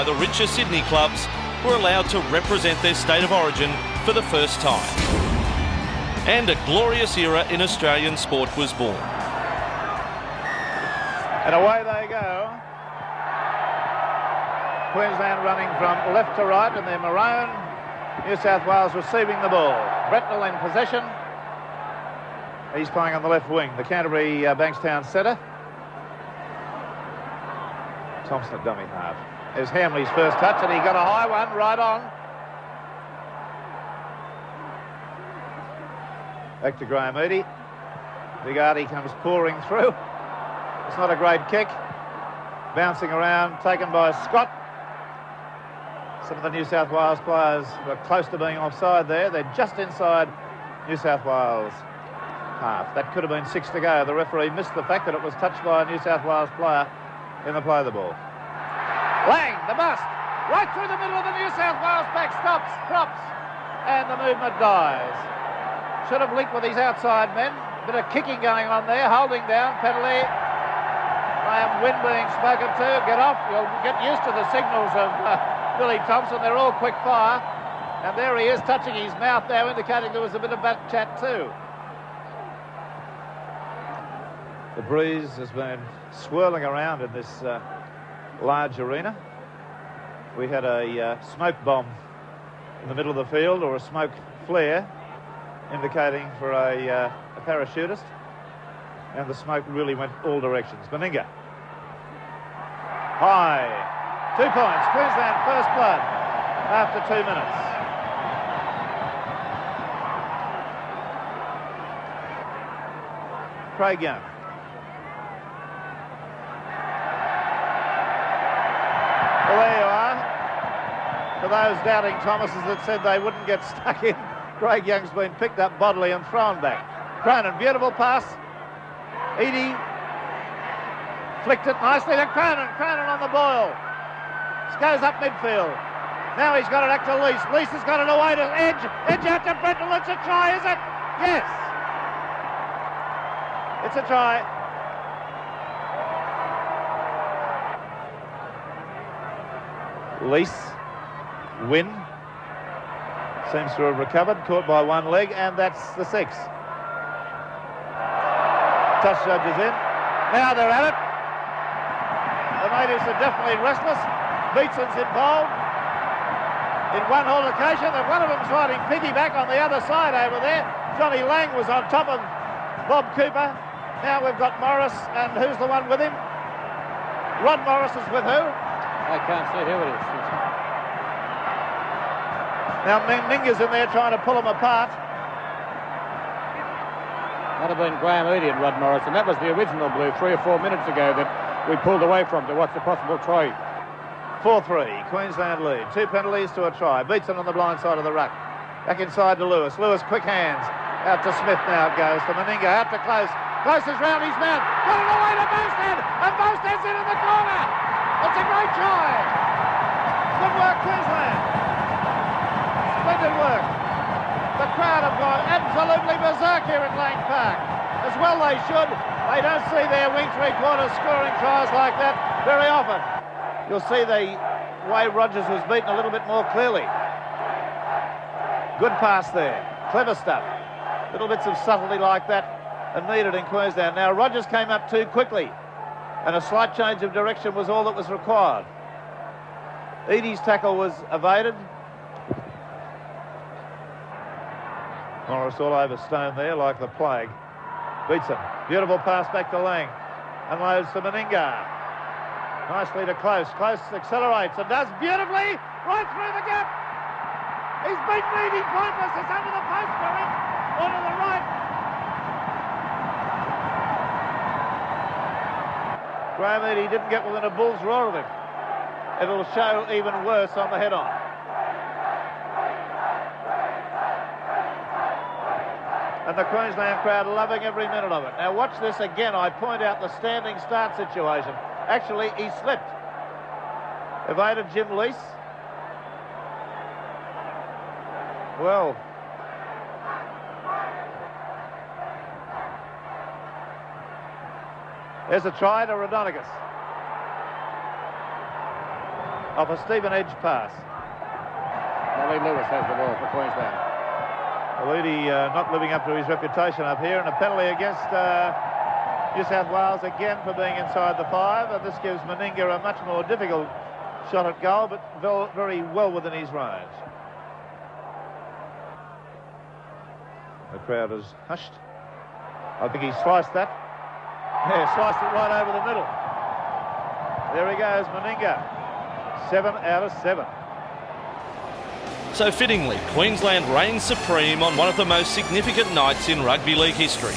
the richer Sydney clubs were allowed to represent their state of origin for the first time. And a glorious era in Australian sport was born. And away they go. Queensland running from left to right in their maroon. New South Wales receiving the ball. Bretnell in possession. He's playing on the left wing, the Canterbury Bankstown centre. Thompson at dummy half. There's Hamley's first touch, and he got a high one right on. Back to Graham Eadie. Big Artie comes pouring through. It's not a great kick. Bouncing around, taken by Scott. Some of the New South Wales players were close to being offside there. They're just inside New South Wales half. That could have been 6 to go. The referee missed the fact that it was touched by a New South Wales player in the play of the ball. Lang, the bust, right through the middle of the New South Wales pack, stops, drops, and the movement dies. Should have linked with his outside men. Bit of kicking going on there, holding down, penalty. Graham Wynn being spoken to, get off. You'll get used to the signals of Billy Thompson. They're all quick fire. And there he is, touching his mouth now, indicating there was a bit of back chat too. The breeze has been swirling around in this large arena. We had a smoke bomb in the middle of the field, or a smoke flare, indicating for a parachutist, and the smoke really went all directions. Meninga. High. 2 points. Queensland first blood after 2 minutes. Craig Young. Well, there you are. For those doubting Thomases that said they wouldn't get stuck in, Craig Young's been picked up bodily and thrown back. Cronin, beautiful pass. Eadie flicked it nicely to Cronin. Cronin on the boil. Goes up midfield. Now he's got it back to Lease. Lease has got it away to Edge. Edge out to Bretnell. It's a try, is it? Yes. It's a try. Lease. Win. Seems to have recovered. Caught by one leg, and that's the 6. Touch judge is in. Now they're at it. The natives are definitely restless. Beatson's involved in one altercation, and one of them's riding piggyback on the other side over there. Johnny Lang was on top of Bob Cooper. Now we've got Morris, and who's the one with him? Rod Morris is with who? I can't see who it is. Now Minga's in there trying to pull them apart. That'd have been Graham Eadie and Rod Morris, and that was the original blue 3 or 4 minutes ago that we pulled away from to watch the possible try. 4-3, Queensland lead. 2 penalties to a try. Beatson on the blind side of the ruck. Back inside to Lewis. Lewis, quick hands. Out to Smith now it goes. To Meninga, out to Close. Close is round his man. Got it away to Bostad. And Bostad's in the corner. It's a great try. Good work, Queensland. Splendid work. The crowd have gone absolutely berserk here at Lang Park. As well they should. They don't see their wing three-quarters scoring tries like that very often. You'll see the way Rogers was beaten a little bit more clearly. Good pass there. Clever stuff. Little bits of subtlety like that are needed in Queensland. Now, Rogers came up too quickly, and a slight change of direction was all that was required. Eadie's tackle was evaded. Morris all over Stone there like the plague. Beatson. Beautiful pass back to Lang. Unloads to Meninga. Nicely to Close. Close accelerates and does beautifully right through the gap. He's beaten Eadie pointless. It's under the post for him. Or to the right. Graham Eadie didn't get within a bull's roar of him. It'll show even worse on the head-on. And the Queensland crowd loving every minute of it. Now watch this again. I point out the standing start situation. Actually, he slipped. Evaded Jim Lease. Well, there's a try to Rodonicus. off a Stephen Edge pass. Ollie Lewis has the ball for Queensland. Aludi not living up to his reputation up here, and a penalty against New South Wales again for being inside the 5, and this gives Meninga a much more difficult shot at goal, but very well within his range. The crowd is hushed. I think he sliced that. Yeah, sliced it right over the middle. There he goes, Meninga. 7 out of 7. So fittingly, Queensland reigns supreme on one of the most significant nights in rugby league history.